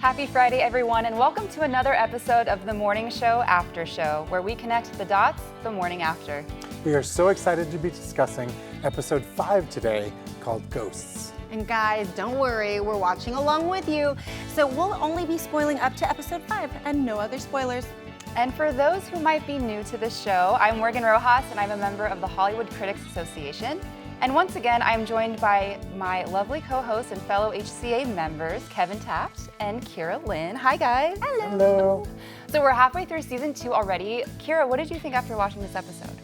Happy Friday, everyone, and welcome to another episode of the Morning Show After Show, where we connect the dots the morning after. We are so excited to be discussing episode 5 today, called Ghosts. And guys, don't worry, we're watching along with you, so we'll only be spoiling up to episode 5 and no other spoilers. And for those who might be new to the show, I'm Morgan Rojas, and I'm a member of the Hollywood Critics Association. And once again, I'm joined by my lovely co-hosts and fellow HCA members, Kevin Taft and Kiyra Lynn. Hi, guys. Hello. Hello. So we're halfway through season 2 already. Kiyra, what did you think after watching this episode?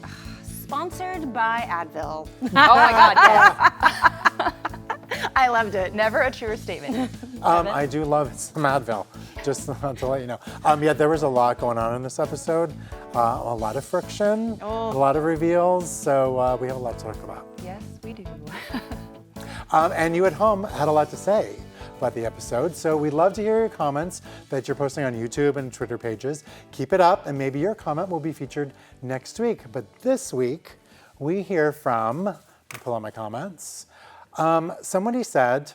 Sponsored by Advil. Oh my God, yes. I loved it. Never a truer statement. I do love some Advil, just to let you know. Yeah, there was a lot going on in this episode. A lot of friction, a lot of reveals, so we have a lot to talk about. Yes, we do. And you at home had a lot to say about the episode, so we'd love to hear your comments that you're posting on YouTube and Twitter pages. Keep it up, and maybe your comment will be featured next week. But this week, we hear from, let me pull out my comments. Somebody said,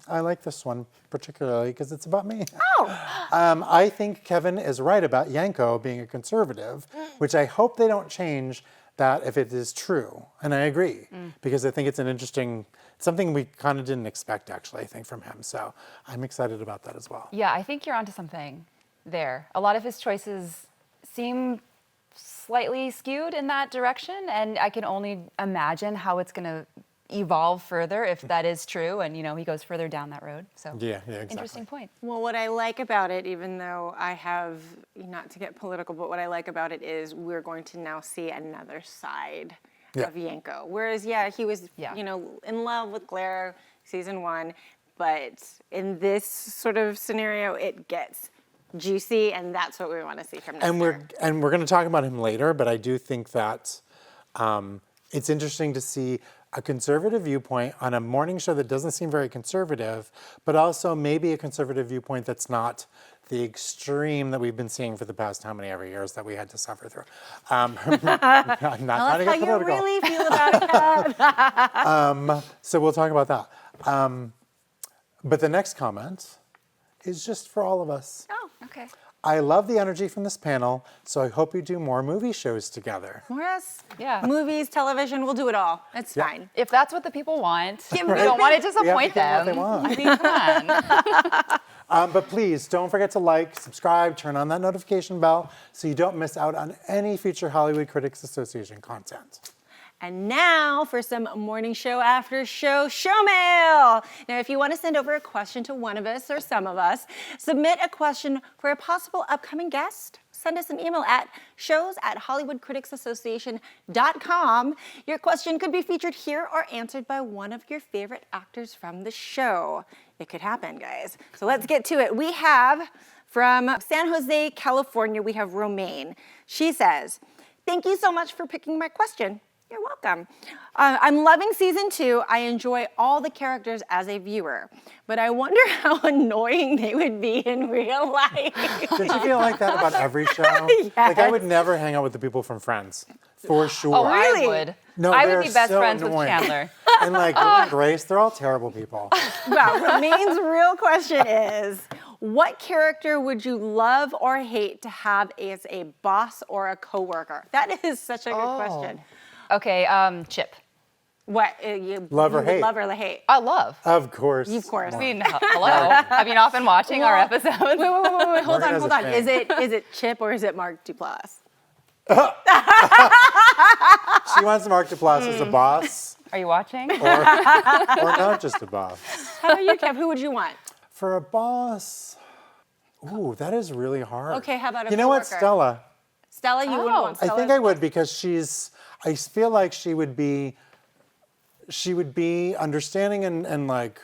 I like this one particularly because it's about me. Oh. I think Kevin is right about Yanko being a conservative, which I hope they don't change that if it is true. And I agree, because I think it's an interesting, something we kind of didn't expect actually, I think, from him. So I'm excited about that as well. Yeah, I think you're onto something there. A lot of his choices seem slightly skewed in that direction, and I can only imagine how it's going to evolve further if that is true, and he goes further down that road. So Yeah, exactly. Interesting point. Well, what I like about it, even though I have, not to get political, but what I like about it is we're going to now see another side of Yanko. Whereas, he was, in love with Claire season 1, but in this sort of scenario, it gets juicy, and that's what we want to see from this. And we're going to talk about him later, but I do think that it's interesting to see a conservative viewpoint on a morning show that doesn't seem very conservative, but also maybe a conservative viewpoint that's not the extreme that we've been seeing for the past how many ever years that we had to suffer through. I'm not trying to get political. How you really feel about it. So we'll talk about that. But the next comment is just for all of us. Oh, Okay. I love the energy from this panel, so I hope you do more movie shows together. yes. Yeah. Movies, television, we'll do it all. It's fine. If that's what the people want, we me don't want to disappoint We have to them. give them what I mean, come on. But please, don't forget to like, subscribe, turn on that notification bell so you don't miss out on any future Hollywood Critics Association content. And now for some morning show after show mail. Now, if you want to send over a question to one of us or some of us, submit a question for a possible upcoming guest. Send us an email at shows@hollywoodcriticsassociation.com. Your question could be featured here or answered by one of your favorite actors from the show. It could happen, guys. So let's get to it. We have from San Jose, California, we have Romaine. She says, "Thank you so much for picking my question." You're welcome. I'm loving season 2. I enjoy all the characters as a viewer, but I wonder how annoying they would be in real life. Did you feel like that about every show? Yes. Like I would never hang out with the people from Friends, for sure. Oh, Really? I would. No, I they're would be best so friends annoying. with Chandler. And like Will and Grace, they're all terrible people. Well, Romaine's real question is, what character would you love or hate to have as a boss or a coworker? That is such a good question. Okay, Chip. What you Love or you would hate? Love or hate? I love. Of course. Of course. I mean, hello. Have you not been watching our episodes? Wait, hold Morgan on. has a fan. Is it Chip or is it Mark Duplass? She wants Mark Duplass as a boss, Are you watching? or not just a boss. How about you, Kev? Who would you want? For a boss, ooh, that is really hard. Okay, how about a You know what, coworker? Stella? Stella, you wouldn't want I Stella. think I would because I feel like she would be understanding and like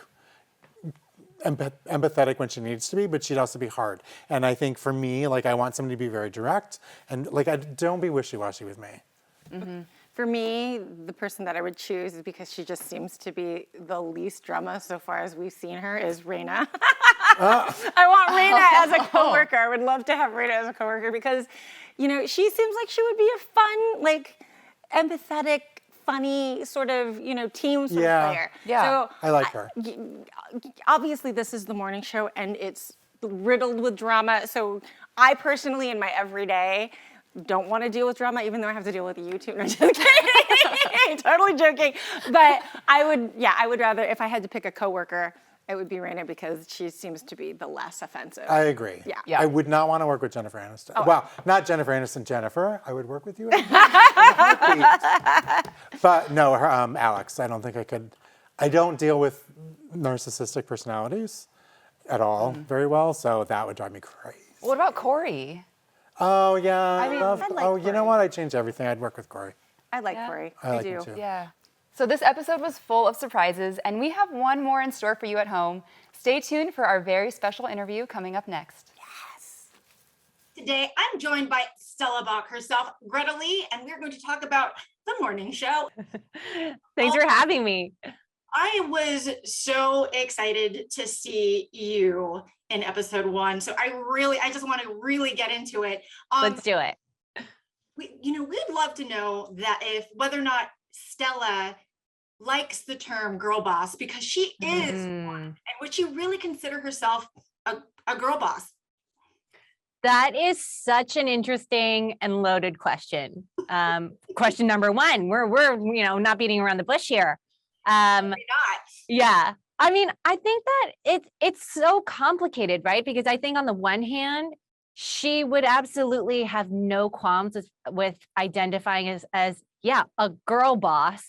empathetic when she needs to be, but she'd also be hard. And I think for me, like I want somebody to be very direct and like don't be wishy-washy with me. Mm-hmm. For me, the person that I would choose is because she just seems to be the least drama so far as we've seen her is Raina. I want Raina as a coworker. I would love to have Raina as a coworker because, she seems like she would be a fun, like empathetic, funny sort of, team player. Yeah. So I like her. obviously, this is the morning show, and it's riddled with drama. So I personally, in my everyday, don't want to deal with drama, even though I have to deal with YouTube. No, just kidding. Totally joking. But I would rather, if I had to pick a coworker, it would be Raina because she seems to be the less offensive. I agree. Yeah. I would not want to work with Jennifer Aniston. Oh. Well, not Jennifer Aniston, Jennifer. I would work with you. In a heartbeat. But no, Alex, I don't think I could. I don't deal with narcissistic personalities at all very well, so that would drive me crazy. What about Corey? Oh, yeah. I like You know Corey. what? I'd change everything. I'd work with Corey. I like Yeah. Corey. I like him do. too. Yeah. So this episode was full of surprises, and we have one more in store for you at home. Stay tuned for our very special interview coming up next. Today, I'm joined by Stella Bak herself, Greta Lee, and we're going to talk about the morning show. Thanks for having me. I was so excited to see you in episode 1. So I just want to really get into it. Let's do it. We'd love to know that whether or not Stella likes the term girl boss, because she is one. And would she really consider herself a girl boss? That is such an interesting and loaded question. Question number one, we're not beating around the bush here. Maybe not. Yeah. I mean, I think that it's so complicated, right? Because I think on the one hand, she would absolutely have no qualms with identifying as a girl boss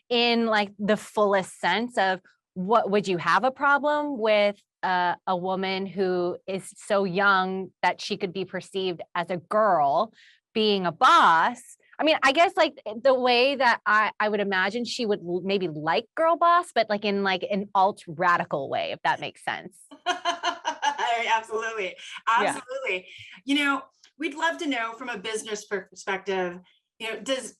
in like the fullest sense of what would you have a problem with a woman who is so young that she could be perceived as a girl being a boss? I mean, I guess like the way that I would imagine she would maybe like girl boss, but like in like an alt radical way, if that makes sense. Absolutely. We'd love to know from a business perspective, does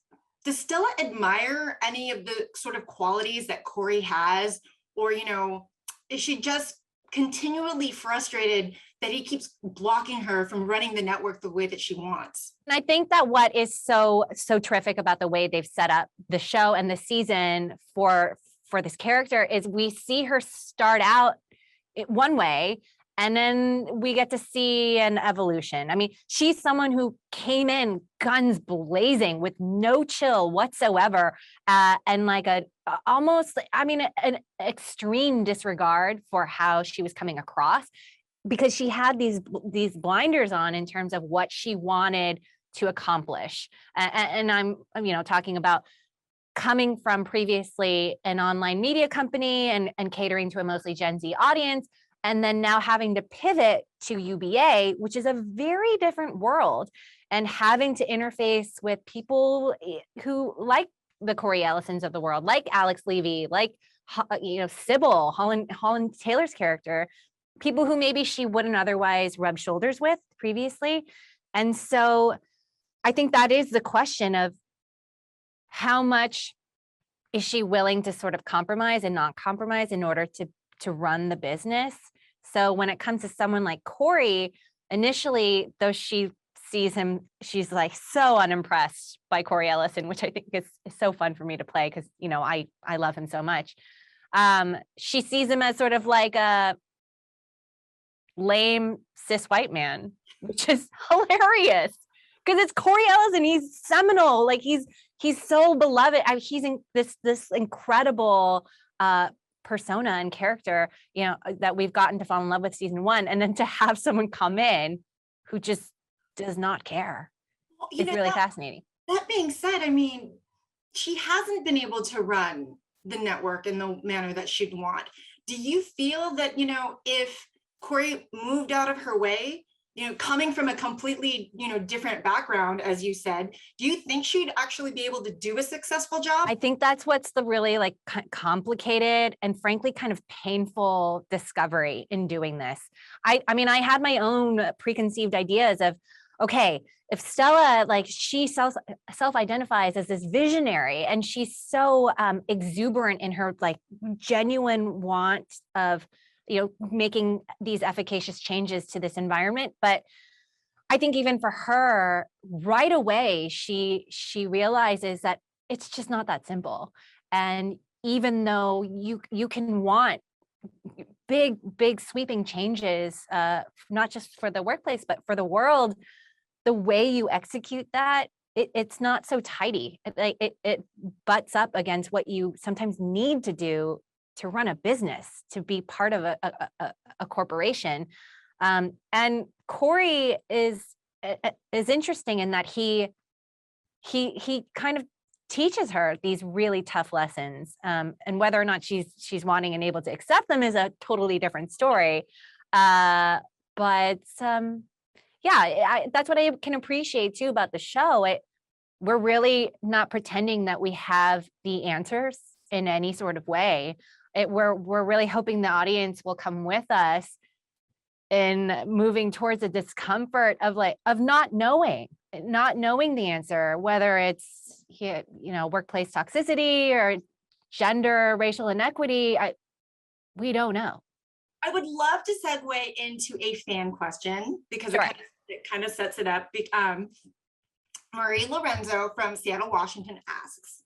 Stella admire any of the sort of qualities that Corey has, or is she just continually frustrated that he keeps blocking her from running the network the way that she wants? And I think that what is so terrific about the way they've set up the show and the season for this character is we see her start out one way, and then we get to see an evolution. I mean, she's someone who came in guns blazing with no chill whatsoever, and like an extreme disregard for how she was coming across, because she had these blinders on in terms of what she wanted to accomplish. And I'm talking about coming from previously an online media company and catering to a mostly Gen Z audience, and then now having to pivot to UBA, which is a very different world, and having to interface with people who like the Corey Ellisons of the world, like Alex Levy, like Sybil, Holland Taylor's character, people who maybe she wouldn't otherwise rub shoulders with previously. And so I think that is the question of how much is she willing to sort of compromise and not compromise in order to run the business. So when it comes to someone like Corey, initially, though she sees him, she's like so unimpressed by Corey Ellison, which I think is so fun for me to play because, I love him so much. She sees him as sort of like a lame cis white man, which is hilarious because it's Corey Ellison. He's seminal. Like he's so beloved. He's in this incredible persona and character, that we've gotten to fall in love with season 1, and then to have someone come in who just does not care. It's really fascinating. That being said, I mean, she hasn't been able to run the network in the manner that she'd want. Do you feel that, if Corey moved out of her way, coming from a completely, different background, as you said, do you think she'd actually be able to do a successful job? I think that's what's the really like complicated and frankly kind of painful discovery in doing this. I mean, I had my own preconceived ideas of, okay, if Stella, like she self-identifies as this visionary and she's so exuberant in her like genuine want of making these efficacious changes to this environment. But I think even for her, right away, she realizes that it's just not that simple. And even though you can want big sweeping changes, not just for the workplace, but for the world, the way you execute that, it's not so tidy. It butts up against what you sometimes need to do to run a business, to be part of a corporation. And Corey is interesting in that he kind of teaches her these really tough lessons, and whether or not she's wanting and able to accept them is a totally different story. But that's what I can appreciate too about the show. We're really not pretending that we have the answers in any sort of way. We're really hoping the audience will come with us in moving towards a discomfort of not knowing the answer, whether it's workplace toxicity or gender, racial inequity. We don't know. I would love to segue into a fan question because Sure. it kind of sets it up. Marie Lorenzo from Seattle, Washington asks,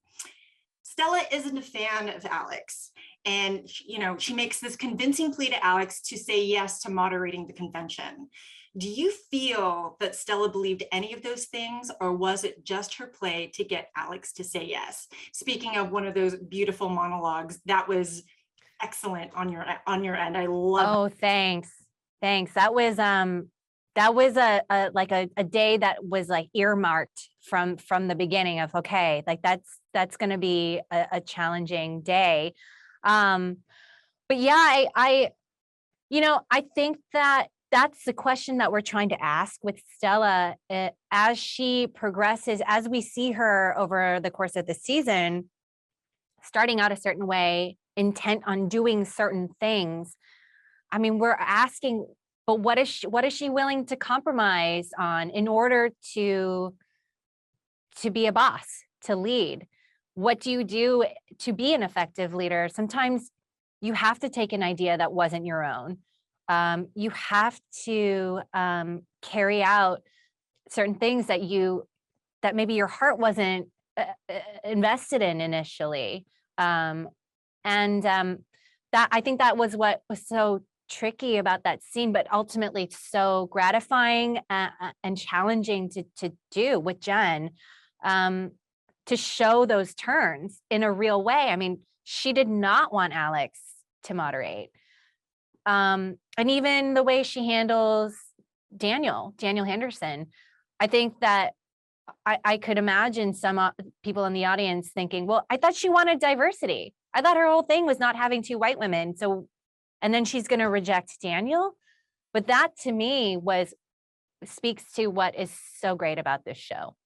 Stella isn't a fan of Alex. And, she makes this convincing plea to Alex to say yes to moderating the convention. Do you feel that Stella believed any of those things, or was it just her play to get Alex to say yes? Speaking of one of those beautiful monologues, that was excellent on your end. I love. Oh, thanks. That was a day that was like earmarked from the beginning of, okay, like that's going to be a challenging day. But yeah, I think that's the question that we're trying to ask with Stella as she progresses, as we see her over the course of the season, starting out a certain way, intent on doing certain things. I mean, we're asking, but what is she willing to compromise on in order to be a boss, to lead? What do you do to be an effective leader? Sometimes you have to take an idea that wasn't your own. You have to carry out certain things that maybe your heart wasn't invested in initially. That I think that was what was so tricky about that scene, but ultimately so gratifying and challenging to do with Jen, to show those turns in a real way. I mean, she did not want Alex to moderate. And even the way she handles Daniel Henderson, I think that I could imagine some people in the audience thinking, well, I thought she wanted diversity. I thought her whole thing was not having two white women. So, and then she's going to reject Daniel. But that to me speaks to what is so great about this show.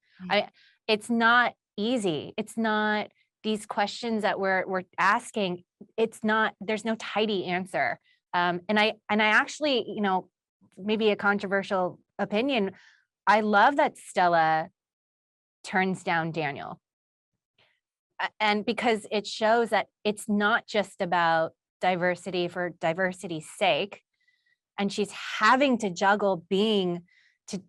It's not easy. It's not these questions that we're asking. There's no tidy answer. And I actually, maybe a controversial opinion, I love that Stella turns down Daniel. And because it shows that it's not just about diversity for diversity's sake. And she's having to juggle being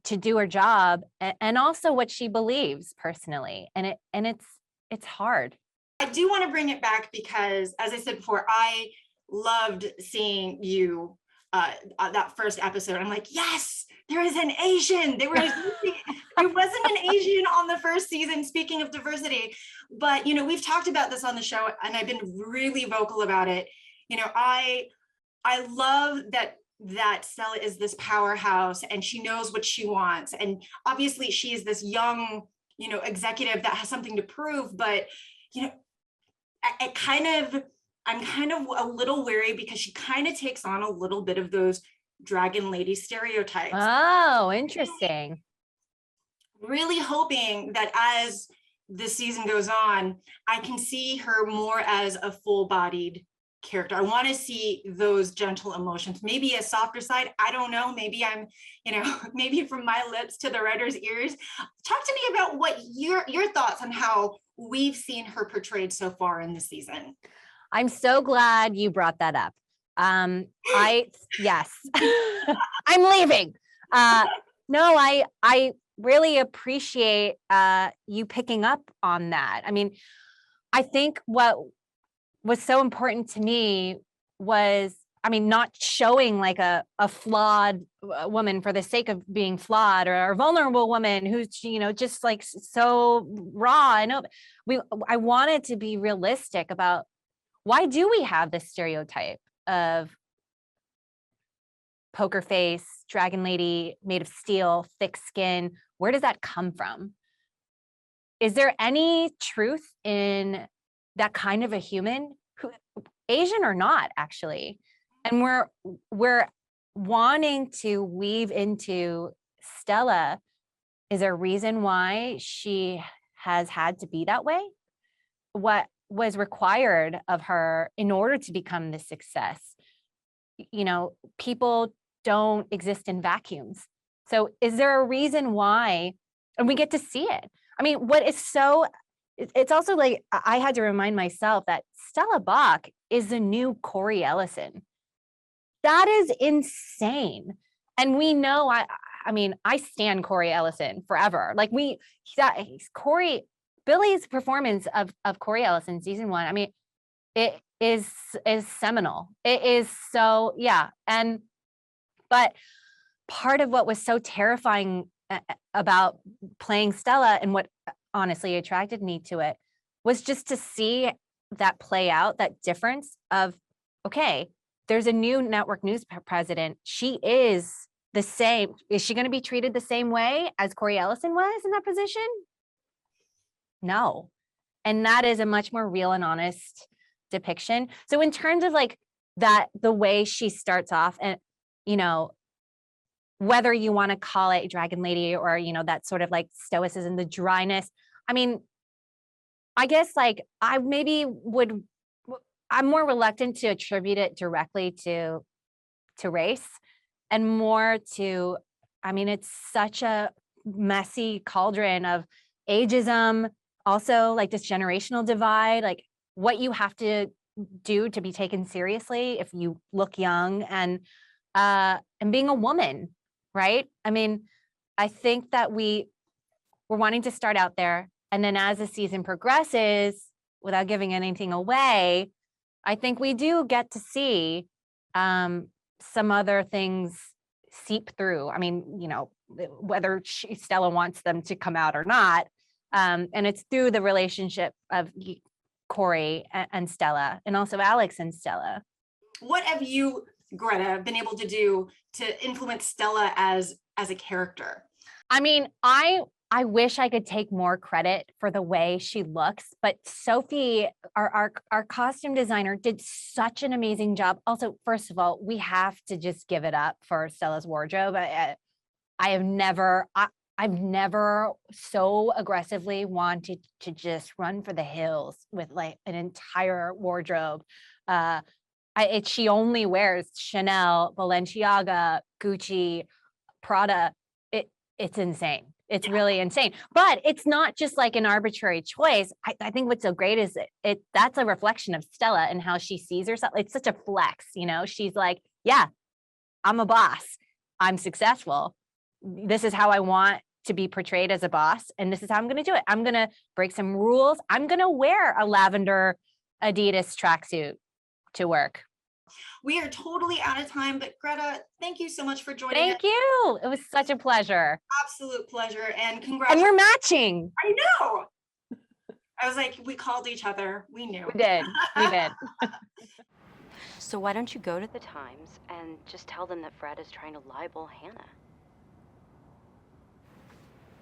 to do her job and also what she believes personally. And it's hard. I do want to bring it back because, as I said before, I loved seeing you that first episode. I'm like, yes, there is an Asian. There wasn't an Asian on the first season, speaking of diversity. But, we've talked about this on the show and I've been really vocal about it. I love that Stella is this powerhouse and she knows what she wants. And obviously she is this young, executive that has something to prove, but, I'm kind of a little wary because she kind of takes on a little bit of those dragon lady stereotypes. Oh, interesting. Really hoping that as the season goes on, I can see her more as a full-bodied character. I want to see those gentle emotions, maybe a softer side. I don't know. Maybe I'm, maybe from my lips to the writer's ears. Talk to me about what your thoughts on how we've seen her portrayed so far in the season. I'm so glad you brought that up. Yes, I'm leaving. No, I really appreciate you picking up on that. I mean, I think what was so important to me was I mean, not showing like a flawed woman for the sake of being flawed, or a vulnerable woman who's, you know, just like so raw. I know I wanted to be realistic about why do we have this stereotype of poker face, dragon lady, made of steel, thick skin? Where does that come from? Is there any truth in that kind of a human, who, Asian or not, actually? And we're wanting to weave into Stella. Is there a reason why she has had to be that way? What was required of her in order to become this success? You know, people don't exist in vacuums. So is there a reason why? And we get to see it. I mean, what is so, it's also like, I had to remind myself that Stella Bak is the new Corey Ellison. That is insane. And we know, I mean, I stand Corey Ellison forever. Like Billy's performance of Corey Ellison season 1, I mean, it is seminal. It is so, yeah. But part of what was so terrifying about playing Stella, and what honestly attracted me to it, was just to see that play out, that difference of, okay, there's a new network news president. She is the same. Is she going to be treated the same way as Corey Ellison was in that position? No. And that is a much more real and honest depiction. So in terms of like that, the way she starts off, and, you know, whether you want to call it Dragon Lady or, you know, that sort of like stoicism, the dryness. I mean, I guess like I'm more reluctant to attribute it directly to race, and more to, I mean, it's such a messy cauldron of ageism, also like this generational divide, like what you have to do to be taken seriously if you look young, and being a woman, right? I mean, I think that we're wanting to start out there, and then as the season progresses, without giving anything away, I think we do get to see some other things seep through. I mean, you know, whether Stella wants them to come out or not. And it's through the relationship of Corey and Stella, and also Alex and Stella. What have you, Greta, been able to do to influence Stella as a character? I mean, I wish I could take more credit for the way she looks, but Sophie, our costume designer, did such an amazing job. Also, first of all, we have to just give it up for Stella's wardrobe. I've never so aggressively wanted to just run for the hills with like an entire wardrobe. She only wears Chanel, Balenciaga, Gucci, Prada. It's insane. It's really insane. But it's not just like an arbitrary choice. I think what's so great is that's a reflection of Stella and how she sees herself. It's such a flex, you know? She's like, yeah, I'm a boss. I'm successful. This is how I want to be portrayed as a boss. And this is how I'm going to do it. I'm going to break some rules. I'm going to wear a lavender Adidas tracksuit to work. We are totally out of time, but Greta, thank you so much for joining us. Thank you. It was such a pleasure. Absolute pleasure, and congratulations. And we're matching. I know. I was like, we called each other. We knew. We did. We did. So why don't you go to the Times and just tell them that Fred is trying to libel Hannah?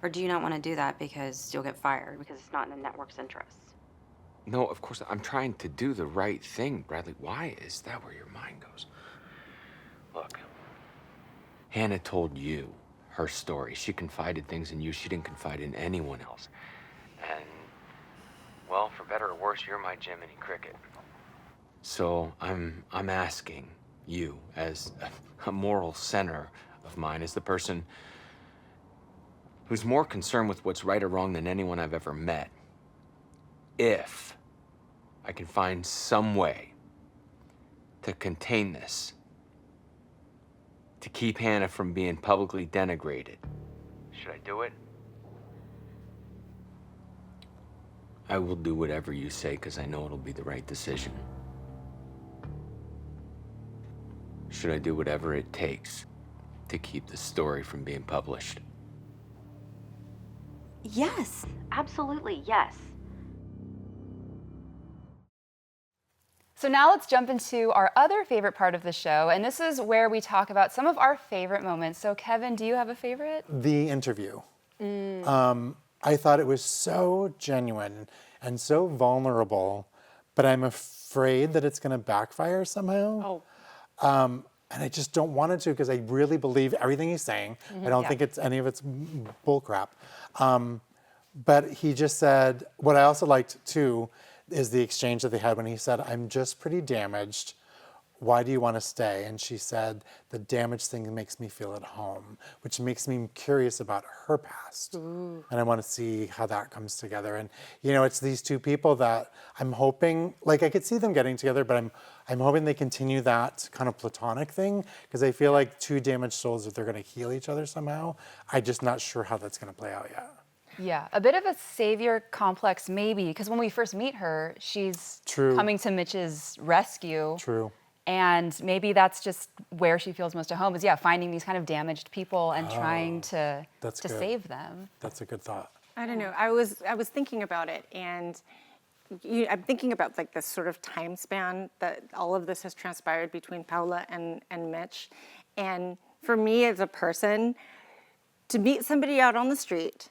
Or do you not want to do that because you'll get fired, because it's not in the network's interests? No, of course, I'm trying to do the right thing, Bradley. Why is that where your mind goes? Look, Hannah told you her story. She confided things in you she didn't confide in anyone else. And, well, for better or worse, you're my Jiminy Cricket. So I'm asking you, as a moral center of mine, as the person who's more concerned with what's right or wrong than anyone I've ever met, if I can find some way to contain this, to keep Hannah from being publicly denigrated, should I do it? I will do whatever you say, because I know it'll be the right decision. Should I do whatever it takes to keep the story from being published? Yes, absolutely, yes. So now let's jump into our other favorite part of the show, and this is where we talk about some of our favorite moments. So Kevin, do you have a favorite? The interview. I thought it was so genuine and so vulnerable, but I'm afraid that it's going to backfire somehow. And I just don't want it to because I really believe everything he's saying. I don't think it's any of it's bullcrap. But he just said, what I also liked too is the exchange that they had when he said, I'm just pretty damaged. Why do you want to stay? And she said, the damaged thing makes me feel at home, which makes me curious about her past. And I want to see how that comes together. And, you know, it's these two people that I'm hoping, like I could see them getting together, but I'm hoping they continue that kind of platonic thing because I feel like two damaged souls, if they're going to heal each other somehow, I'm just not sure how that's going to play out yet. Yeah, a bit of a savior complex maybe, because when we first meet her, she's coming to Mitch's rescue. True. And maybe that's just where she feels most at home is, finding these kind of damaged people and trying to save them. That's a good thought. I don't know. I was thinking about it, and I'm thinking about like this sort of time span that all of this has transpired between Paula and Mitch. And for me as a person, to meet somebody out on the street,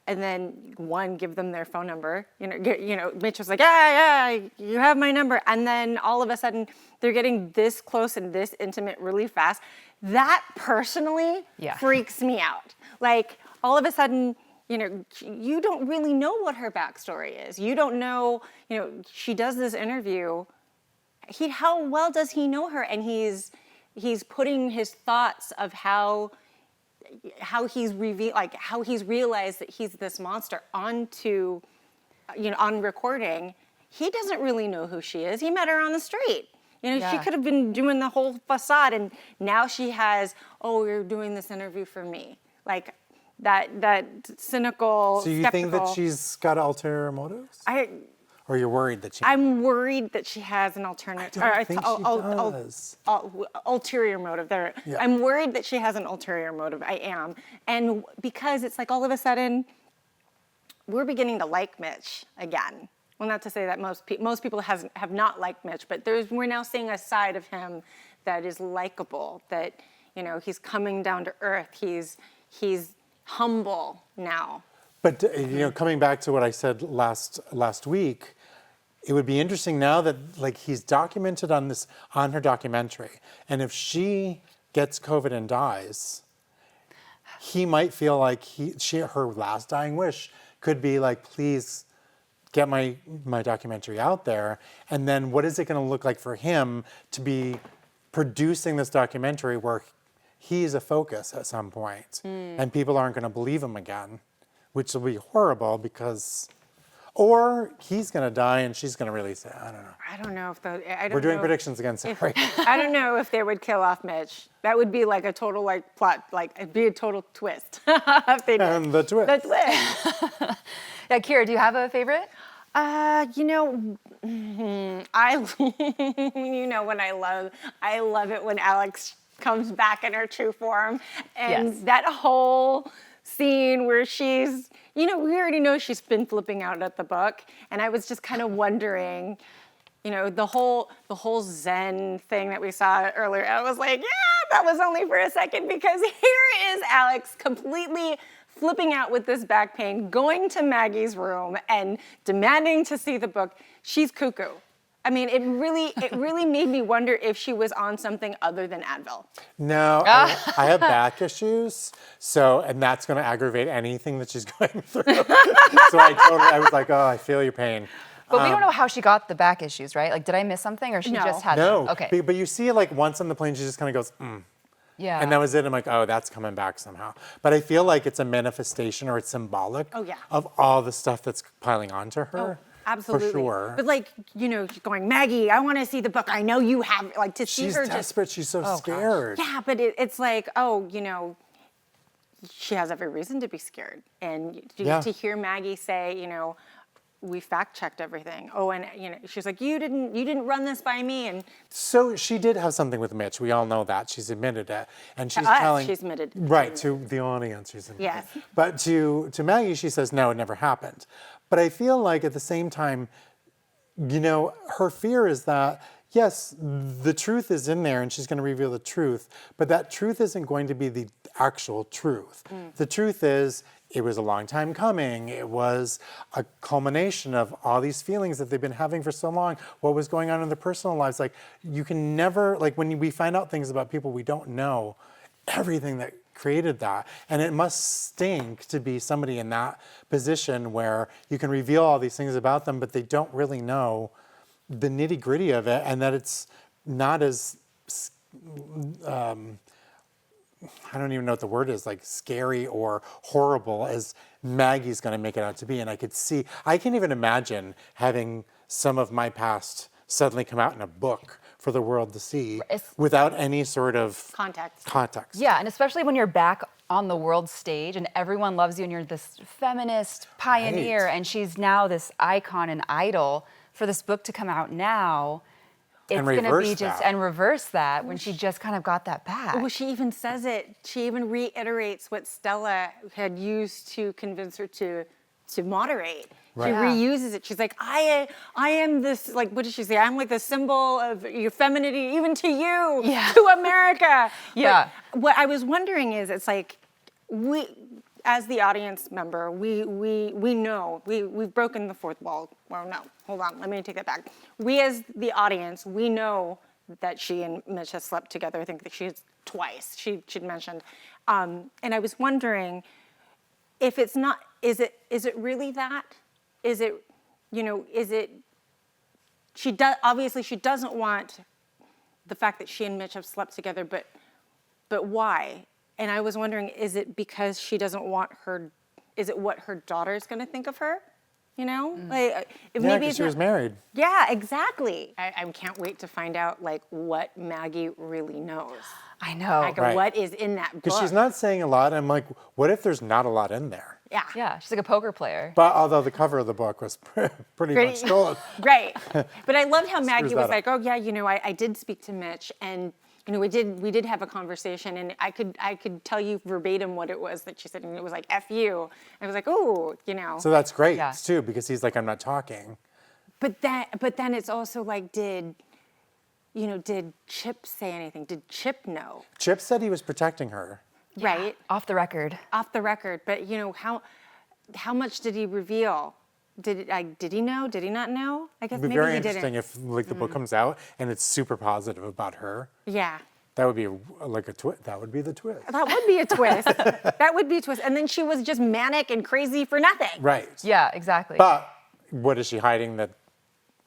and then give them their phone number. Mitch was like, yeah, you have my number. And then all of a sudden, they're getting this close and this intimate really fast. That personally freaks me out. Like, all of a sudden, you don't really know what her backstory is. You don't know, she does this interview. How well does he know her? And he's putting his thoughts of how he's realized that he's this monster onto, on recording. He doesn't really know who she is. He met her on the street. She could have been doing the whole facade, and now she has, you're doing this interview for me. Like that cynical, So you think that she's got ulterior motives? Or you're worried that she... I'm worried that she has an alternative... I don't think she does. Ulterior motive. There. Yeah. I'm worried that she has an ulterior motive. I am. And because it's like all of a sudden, we're beginning to like Mitch again. Well, not to say that most people have not liked Mitch, but we're now seeing a side of him that is likable, that, he's coming down to earth. He's humble now. But, coming back to what I said last week, it would be interesting now that he's documented on her documentary. And if she gets COVID and dies, he might feel like her last dying wish could be like, please get my documentary out there. And then what is it going to look like for him to be producing this documentary where he's a focus at some point and people aren't going to believe him again? Which will be horrible because, or he's going to die and she's going to release it. I don't know. I don't know if We're doing predictions again, sorry. I don't know if they would kill off Mitch. That would be like a total plot, it'd be a total twist. If they did. And the twist. The twist. Yeah, Kiyra, do you have a favorite? I when I love it when Alex comes back in her true form, and that whole scene where she's, we already know she's been flipping out at the book, and I was just kind of wondering, the whole Zen thing that we saw earlier. I was like, that was only for a second, because here is Alex completely flipping out with this back pain, going to Maggie's room and demanding to see the book. She's cuckoo. I mean, it really made me wonder if she was on something other than Advil. No, I have back issues, and that's going to aggravate anything that she's going through. So I was like, I feel your pain. But we don't know how she got the back issues, right? Like, did I miss something, or she just had No. them? Okay. But you see it once on the plane, she just kind of goes, Yeah. And that was it. I'm like, that's coming back somehow. But I feel like it's a manifestation or it's symbolic of all the stuff that's piling onto her. Oh, absolutely. For sure. But going, Maggie, I want to see the book. I know you have, to see She's her desperate. She's so scared. Gosh. Yeah, but it's like, she has every reason to be scared. And to hear Maggie say, we fact checked everything. Oh, and she's like, you didn't run this by me, and So she did have something with Mitch. We all know that. She's admitted it. And she's us, telling she's admitted. Right, to the audience, she's admitted. Yes. But to Maggie, she says, no, it never happened. But I feel like at the same time, her fear is that, yes, the truth is in there and she's going to reveal the truth, but that truth isn't going to be the actual truth. The truth is, it was a long time coming. It was a culmination of all these feelings that they've been having for so long. What was going on in their personal lives? Like, you can never, like when we find out things about people, we don't know everything that created that. And it must stink to be somebody in that position where you can reveal all these things about them, but they don't really know the nitty gritty of it, and that it's not as, I don't even know what the word is, like scary or horrible as Maggie's going to make it out to be. And I can even imagine having some of my past suddenly come out in a book for the world to see without any sort of context. Yeah, and especially when you're back on the world stage and everyone loves you and you're this feminist pioneer, and she's now this icon and idol. For this book to come out now, it's going to be just and reverse that when she just kind of got that back. Well, she even says it. She even reiterates what Stella had used to convince her to moderate. Right. She reuses it. She's like, I am this, like, what did she say? I'm like the symbol of your femininity, even to you, to America. Yeah. But what I was wondering is, it's like, we, as the audience member, we know, we've broken the fourth wall. Well, no, hold on, let me take that back. We as the audience, we know that she and Mitch have slept together. I think that she'd mentioned. And I was wondering if it's not, is it really that? Is it, obviously she doesn't want the fact that she and Mitch have slept together, but why? And I was wondering, is it because she doesn't want is it what her daughter's gonna think of her? Like, maybe because she was married. Yeah, exactly. I can't wait to find out, like, what Maggie really knows. I know. Like, what is in that book. Because she's not saying a lot. I'm like, what if there's not a lot in there? Yeah. Yeah, she's like a poker player. But although the cover of the book was pretty much stolen. Right. But I loved how Maggie was that like, oh yeah, I did speak to Mitch, and we did have a conversation, and I could tell you verbatim what it was that she said, and it was like F you. I was like, oh, So that's great too, because he's like, I'm not talking. But then it's also like, did Chip say anything? Did Chip know? Chip said he was protecting her. Right. Off the record. Off the record. But how much did he reveal? Did he know? Did he not know? I guess It'd be maybe very he interesting didn't. if like the book comes out and it's super positive about her. Yeah. That would be like a twist. That would be the twist. That would be a twist. That would be a twist. And then she was just manic and crazy for nothing. Right. Yeah, exactly. But what is she hiding that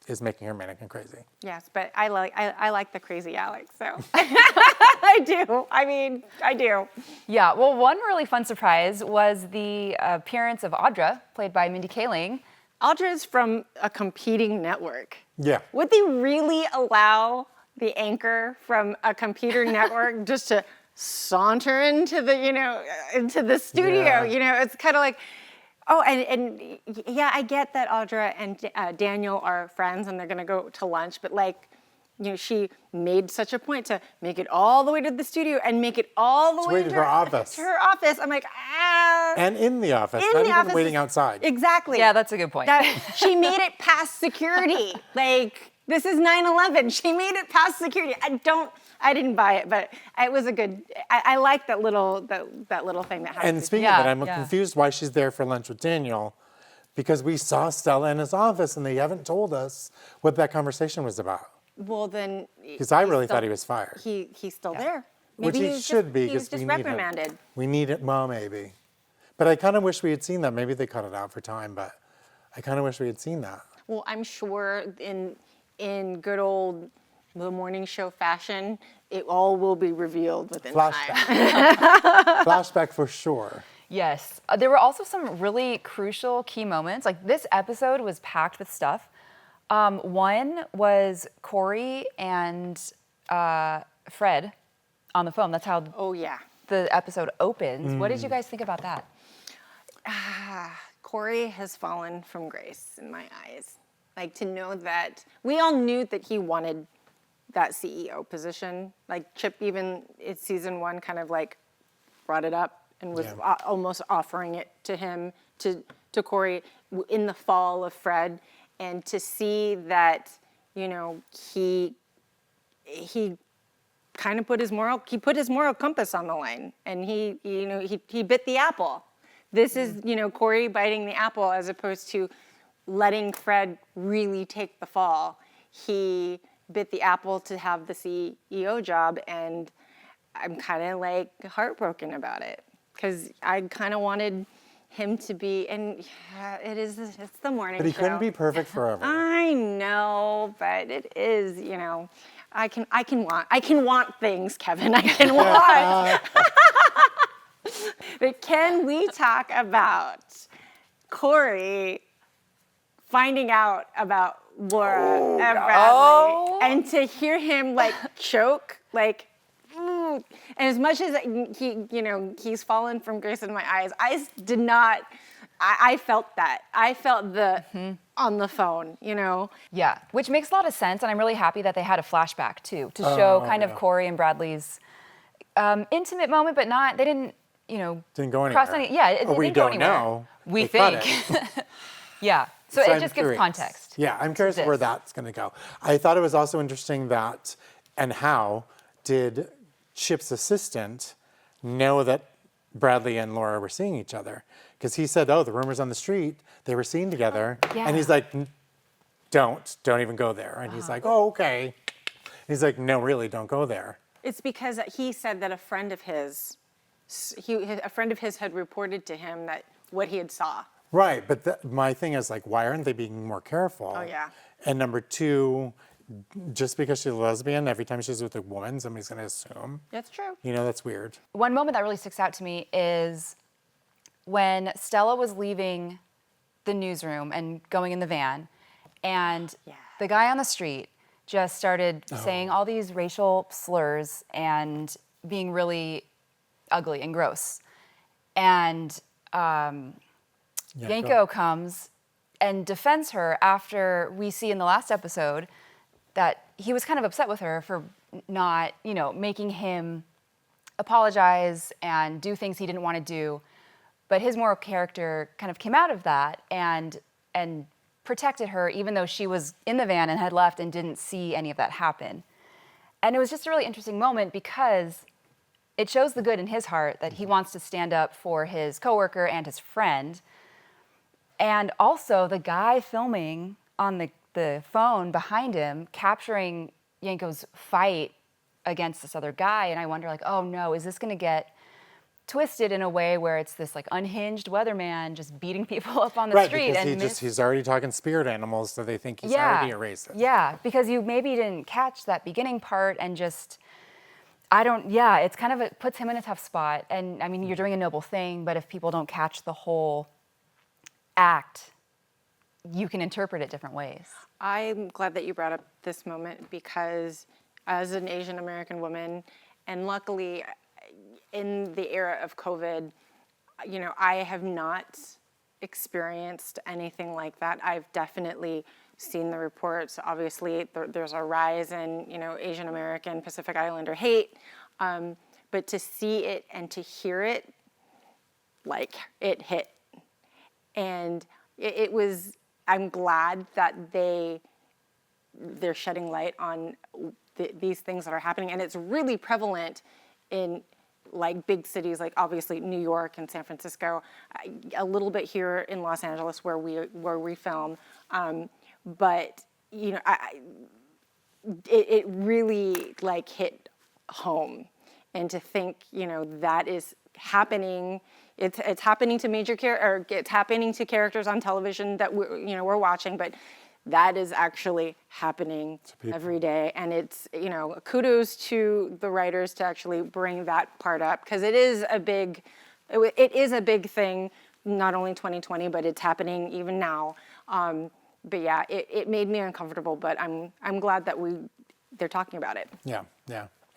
is making her manic and crazy? Yes, but I like the crazy Alex, so I do. I do. Yeah, well, one really fun surprise was the appearance of Audra, played by Mindy Kaling. Audra's from a competing network. Yeah. Would they really allow the anchor from a computer network just to saunter into the studio? Yeah. It's kind of like, oh, and yeah, I get that Audra and Daniel are friends and they're gonna go to lunch, but like, she made such a point to make it all the way to the studio and make it all the way to her office. To her office. I'm like, And in the office, In not the even office waiting is- outside. Exactly. Yeah, that's a good point. She made it past security. Like, this is 9/11. She made it past security. I didn't buy it, but it was a good. I like that little thing that happened. And speaking of it, I'm confused why she's there for lunch with Daniel, because we saw Stella in his office and they haven't told us what that conversation was about. Well, then. Because I really thought he was fired. He's still there. Which Maybe he should be, He was because just we need him. reprimanded. We need it, well, maybe. But I kind of wish we had seen that. Maybe they cut it out for time, but I kind of wish we had seen that. Well, I'm sure in good old the morning show fashion, it all will be revealed within time. Flashback for sure. Yes. There were also some really crucial key moments. Like, this episode was packed with stuff. One was Corey and Fred on the phone. That's how the episode opens. What did you guys think about that? Corey has fallen from grace in my eyes. Like, to know that we all knew that he wanted that CEO position. Like, Chip even in season 1 kind of like brought it up and was almost offering it to him, to Corey in the fall of Fred. And to see that, you know, he kind of put his moral compass on the line, and he bit the apple. This is, you know, Corey biting the apple as opposed to letting Fred really take the fall. He bit the apple to have the CEO job, and I'm kind of like heartbroken about it because I kind of wanted him to be, and it's the morning show. But he couldn't be perfect forever. I know, but it is, you know, I can want things, Kevin. I can want. But can we talk about Corey finding out about Laura and Bradley, and to hear him like choke, like, and as much as he, you know, he's fallen from grace in my eyes, I did not. I felt that. I felt the on the phone, you know. Yeah, which makes a lot of sense, and I'm really happy that they had a flashback too to show kind of Corey and Bradley's intimate moment, but not. They didn't, you know, Didn't go cross anywhere. any. Yeah, it we didn't go don't anywhere. know. We They cut think. it. Yeah, so So it I'm just gives curious. context. Yeah, I'm curious where that's going to go. I thought it was also interesting that, and how did Chip's assistant know that Bradley and Laura were seeing each other? Because he said, oh, the rumors on the street, they were seen together. Yeah. And he's like, don't even go there. And he's like, oh, okay. He's like, no, really, don't go there. It's because he said that a friend of his had reported to him that what he had saw. Right, but my thing is like, why aren't they being more careful? Oh, yeah. And number 2, just because she's a lesbian, every time she's with a woman, somebody's going to assume. That's true. You know, that's weird. One moment that really sticks out to me is when Stella was leaving the newsroom and going in the van, and the guy on the street just started saying all these racial slurs and being really ugly and gross. And Yanko comes and defends her after we see in the last episode that he was kind of upset with her for not, you know, making him apologize and do things he didn't want to do. But his moral character kind of came out of that and protected her, even though she was in the van and had left and didn't see any of that happen. And it was just a really interesting moment because it shows the good in his heart that he wants to stand up for his coworker and his friend. And also the guy filming on the phone behind him, capturing Yanko's fight against this other guy. And I wonder, like, oh no, is this going to get twisted in a way where it's this like unhinged weatherman just beating people up on the street? Right, and because he's already talking spirit animals, so they think he's already a racist. Yeah, because you maybe didn't catch that beginning part and just, it's kind of, it puts him in a tough spot. And I mean, you're doing a noble thing, but if people don't catch the whole act, you can interpret it different ways. I'm glad that you brought up this moment because as an Asian American woman, and luckily in the era of COVID, you know, I have not experienced anything like that. I've definitely seen the reports. Obviously, there's a rise in, you know, Asian American, Pacific Islander hate, but to see it and to hear it, like, it hit. And it was, I'm glad that they're shedding light on these things that are happening. And it's really prevalent in like big cities, like obviously New York and San Francisco, a little bit here in Los Angeles where we film. But, you know, it really like hit home. And to think, you know, that is happening. It's happening to it's happening to characters on television that we're watching, but that is actually happening every day. And it's, you know, kudos to the writers to actually bring that part up because it is a big thing, not only 2020, but it's happening even now. But yeah, it made me uncomfortable, but I'm glad that they're talking about it. Yeah.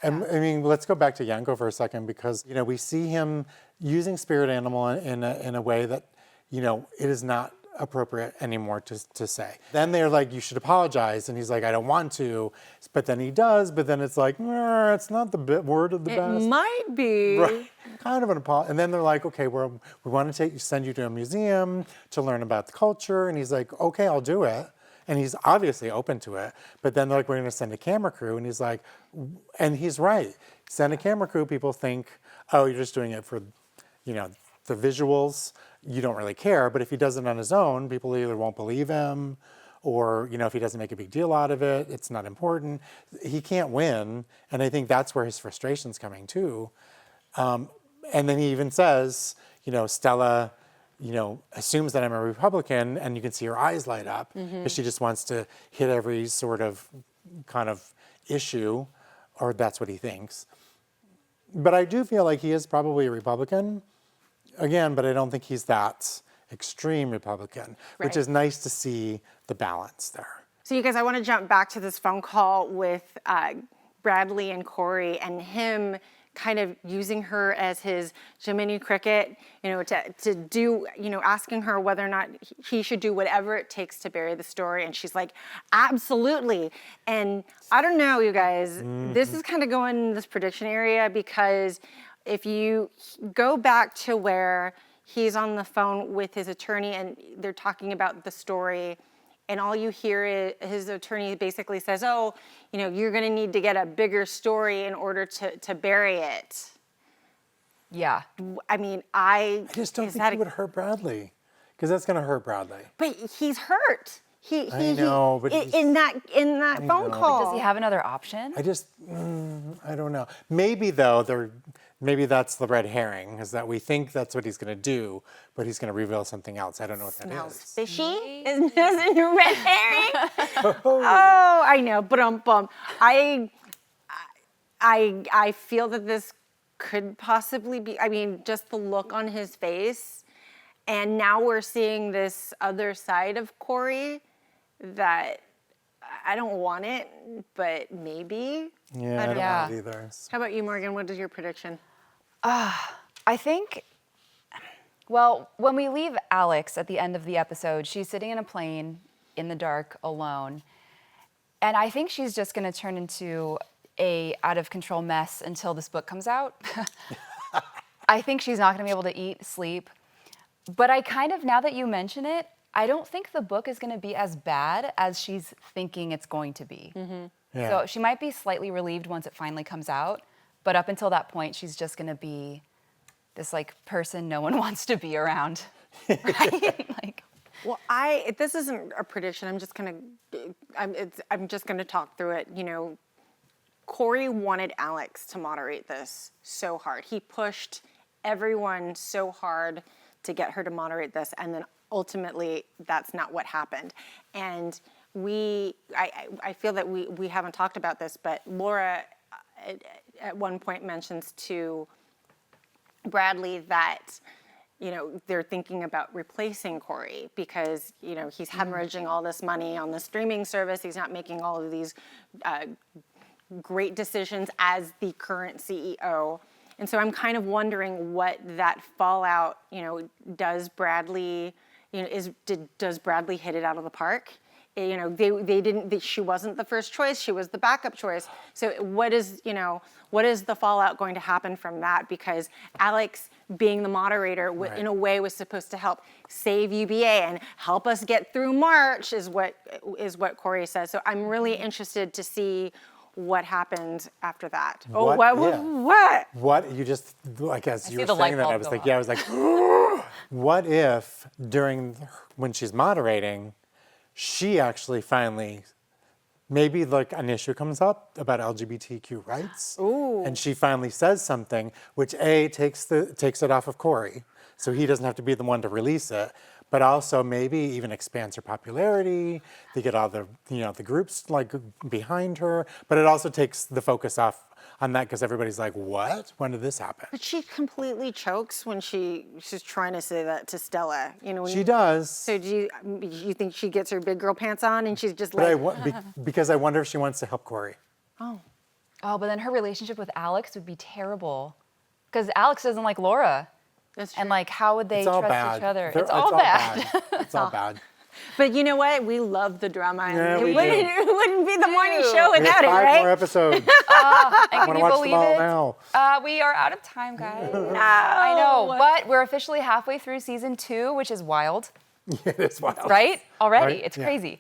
And I mean, let's go back to Yanko for a second because, you know, we see him using spirit animal in a way that it is not appropriate anymore to say. Then they're like, you should apologize. And he's like, I don't want to. But then he does. But then it's like, it's not the word of the best. It might be. Right. Kind of an apology. And then they're like, okay, we want to send you to a museum to learn about the culture. And he's like, okay, I'll do it. And he's obviously open to it. But then they're like, we're going to send a camera crew. And he's like, and he's right. Send a camera crew. People think, oh, you're just doing it for, the visuals. You don't really care. But if he does it on his own, people either won't believe him or, if he doesn't make a big deal out of it, it's not important. He can't win. And I think that's where his frustration's coming too. And then he even says, Stella, assumes that I'm a Republican, and you can see her eyes light up because she just wants to hit every sort of kind of issue, or that's what he thinks. But I do feel like he is probably a Republican, again, but I don't think he's that extreme Republican, which Right. is nice to see the balance there. So you guys, I want to jump back to this phone call with Bradley and Corey, and him kind of using her as his Jiminy Cricket, to do, asking her whether or not he should do whatever it takes to bury the story. And she's like, absolutely. And I don't know, you guys, this is kind of going in this prediction area, because if you go back to where he's on the phone with his attorney and they're talking about the story, and all you hear is his attorney basically says, oh, you're going to need to get a bigger story in order to bury it. Yeah. I mean, I just don't think he would hurt Bradley, because that's going to hurt Bradley. But he's hurt. I know, but in that phone call. Does he have another option? I don't know. Maybe though, maybe that's the red herring, is that we think that's what he's going to do, but he's going to reveal something else. I don't know what that Smells is. fishy? Isn't a red herring? Oh, I know. But I feel that this could possibly be. I mean, just the look on his face, and now we're seeing this other side of Corey that I don't want it, but maybe. Yeah, I don't want it either. How about you, Morgan? What is your prediction? I think, well, when we leave Alex at the end of the episode, she's sitting in a plane in the dark alone. And I think she's just going to turn into a out of control mess until this book comes out. I think she's not going to be able to eat, sleep. But I kind of, now that you mention it, I don't think the book is going to be as bad as she's thinking it's going to be. Yeah. So she might be slightly relieved once it finally comes out. But up until that point, she's just going to be this person no one wants to be around. Right? Well, this isn't a prediction. I'm just gonna talk through it. Corey wanted Alex to moderate this so hard. He pushed everyone so hard to get her to moderate this, and then ultimately that's not what happened. And I feel that we haven't talked about this, but Laura at one point mentions to Bradley that they're thinking about replacing Corey because he's hemorrhaging all this money on the streaming service. He's not making all of these great decisions as the current CEO. And so I'm kind of wondering what that fallout, does Bradley, does Bradley hit it out of the park? They didn't, she wasn't the first choice, she was the backup choice. So what is the fallout going to happen from that? Because Alex, being the moderator, in a way was supposed to help save UBA and help us get through March, is what Corey says. So I'm really interested to see what happened after that. What you just, as you were the light saying that, I bulb was go like, off. yeah, I was like, what if when she's moderating, she actually finally, maybe an issue comes up about LGBTQ rights, and she finally says something, which takes it off of Corey, so he doesn't have to be the one to release it, but also maybe even expands her popularity. They get all the the groups behind her, but it also takes the focus off on that because everybody's like, what? When did this happen? But she completely chokes when she's trying to say that to Stella. She does. So do you think she gets her big girl pants on and she's just because I wonder if she wants to help Corey. Oh, but then her relationship with Alex would be terrible because Alex doesn't like Laura. That's And true. like, how would they It's all trust bad. each other? They're- It's all bad. It's all bad. But you know what? We love the drama. And Yeah, it we wouldn't be the morning do. show We have without it, 5 right? more episodes. And I can want you to watch them believe all it? now. We are out of time, guys. I know, but we're officially halfway through season 2, which is wild, It is wild. right? Already, Right? it's Yeah. crazy.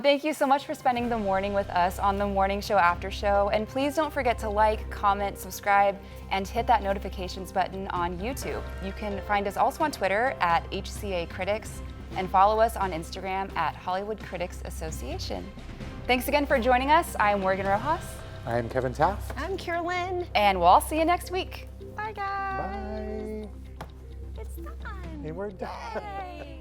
Thank you so much for spending the morning with us on the Morning Show After Show. And please don't forget to like, comment, subscribe, and hit that notifications button on YouTube. You can find us also on Twitter at HCA Critics and follow us on Instagram at Hollywood Critics Association. Thanks again for joining us. I'm Morgan Rojas, I'm Kevin Taft. I'm Kiyra Lynn. and we'll all see you next week. Bye, guys. Bye. It's done. And we're done. Yay.